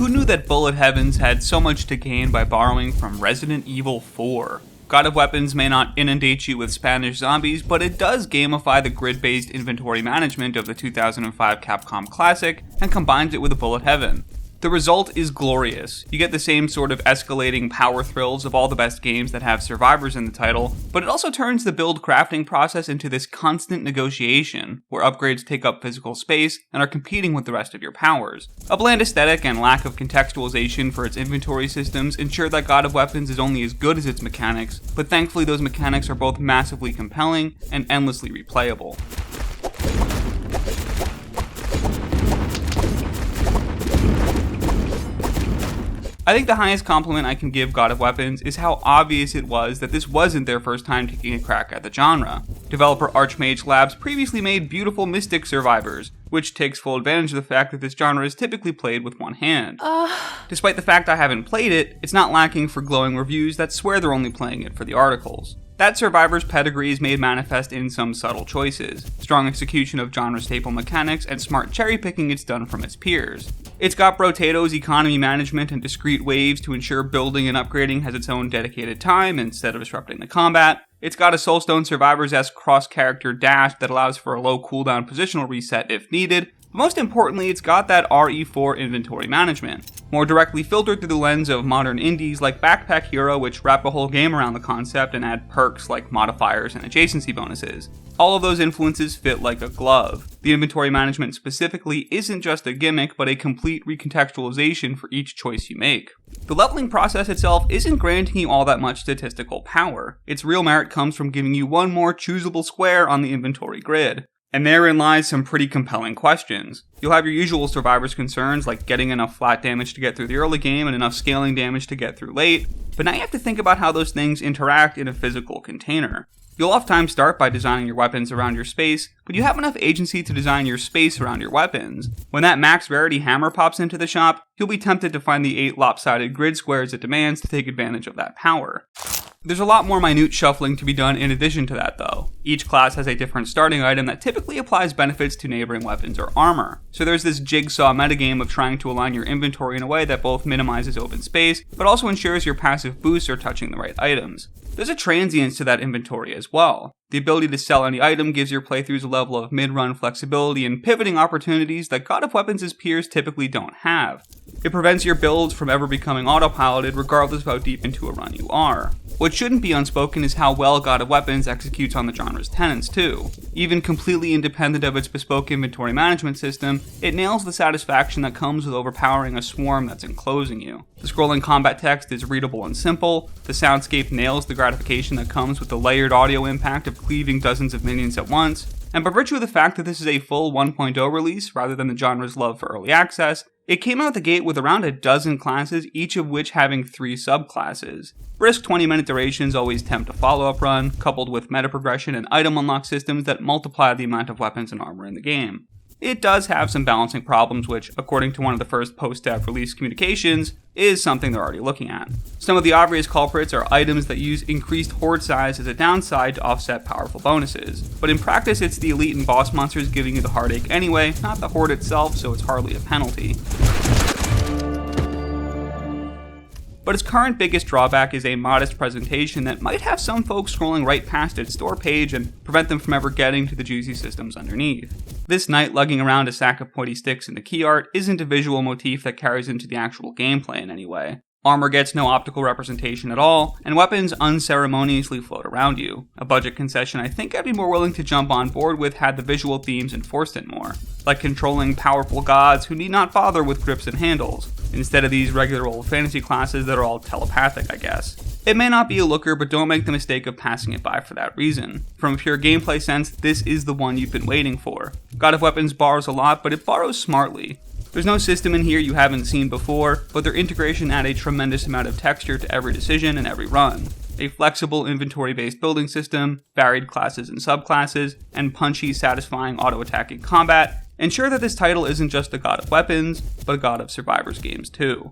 Who knew that Bullet Heavens had so much to gain by borrowing from Resident Evil 4? God of Weapons may not inundate you with Spanish zombies, but it does gamify the grid-based inventory management of the 2005 Capcom classic and combines it with a bullet heaven. The result is glorious. You get the same sort of escalating power thrills of all the best games that have survivors in the title, but it also turns the build crafting process into this constant negotiation, where upgrades take up physical space and are competing with the rest of your powers. A bland aesthetic and lack of contextualization for its inventory systems ensure that God of Weapons is only as good as its mechanics, but thankfully those mechanics are both massively compelling and endlessly replayable. I think the highest compliment I can give God of Weapons is how obvious it was that this wasn't their first time taking a crack at the genre. Developer Archmage Labs previously made beautiful Mystic Survivors, which takes full advantage of the fact that this genre is typically played with one hand. Despite the fact I haven't played it, it's not lacking for glowing reviews that swear they're only playing it for the articles. That Survivor's pedigree is made manifest in some subtle choices, strong execution of genre-staple mechanics, and smart cherry-picking it's done from its peers. It's got Brotato's economy management and discrete waves to ensure building and upgrading has its own dedicated time instead of disrupting the combat. It's got a Soulstone Survivors-esque cross-character dash that allows for a low cooldown positional reset if needed. But most importantly, it's got that RE4 inventory management, more directly filtered through the lens of modern indies like Backpack Hero, which wrap a whole game around the concept and add perks like modifiers and adjacency bonuses. All of those influences fit like a glove. The inventory management specifically isn't just a gimmick, but a complete recontextualization for each choice you make. The leveling process itself isn't granting you all that much statistical power. Its real merit comes from giving you one more choosable square on the inventory grid. And therein lies some pretty compelling questions. You'll have your usual survivor's concerns like getting enough flat damage to get through the early game and enough scaling damage to get through late, but now you have to think about how those things interact in a physical container. You'll oftentimes start by designing your weapons around your space, but you have enough agency to design your space around your weapons. When that max rarity hammer pops into the shop, you'll be tempted to find the 8 lopsided grid squares it demands to take advantage of that power. There's a lot more minute shuffling to be done in addition to that though. Each class has a different starting item that typically applies benefits to neighboring weapons or armor. So there's this jigsaw metagame of trying to align your inventory in a way that both minimizes open space, but also ensures your passive boosts are touching the right items. There's a transience to that inventory as well. The ability to sell any item gives your playthroughs a level of mid-run flexibility and pivoting opportunities that God of Weapons' peers typically don't have. It prevents your builds from ever becoming autopiloted regardless of how deep into a run you are. What shouldn't be unspoken is how well God of Weapons executes on the genre's tenets too. Even completely independent of its bespoke inventory management system, it nails the satisfaction that comes with overpowering a swarm that's enclosing you. The scrolling combat text is readable and simple, the soundscape nails the gratification that comes with the layered audio impact of cleaving dozens of minions at once, and by virtue of the fact that this is a full 1.0 release rather than the genre's love for early access, it came out the gate with around a dozen classes, each of which having 3 subclasses. Brisk 20-minute durations always tempt a follow-up run, coupled with meta progression and item unlock systems that multiply the amount of weapons and armor in the game. It does have some balancing problems which, according to one of the first post-dev release communications, is something they're already looking at. Some of the obvious culprits are items that use increased horde size as a downside to offset powerful bonuses, but in practice it's the elite and boss monsters giving you the heartache anyway, not the horde itself, so it's hardly a penalty. But its current biggest drawback is a modest presentation that might have some folks scrolling right past its store page and prevent them from ever getting to the juicy systems underneath. This knight lugging around a sack of pointy sticks in the key art isn't a visual motif that carries into the actual gameplay in any way. Armor gets no optical representation at all, and weapons unceremoniously float around you. A budget concession I think I'd be more willing to jump on board with had the visual themes enforced it more. Like controlling powerful gods who need not bother with grips and handles, instead of these regular old fantasy classes that are all telepathic, I guess. It may not be a looker, but don't make the mistake of passing it by for that reason. From a pure gameplay sense, this is the one you've been waiting for. God of Weapons borrows a lot, but it borrows smartly. There's no system in here you haven't seen before, but their integration adds a tremendous amount of texture to every decision and every run. A flexible inventory-based building system, varied classes and subclasses, and punchy, satisfying auto-attacking combat ensure that this title isn't just a God of Weapons, but a God of Survivors games too.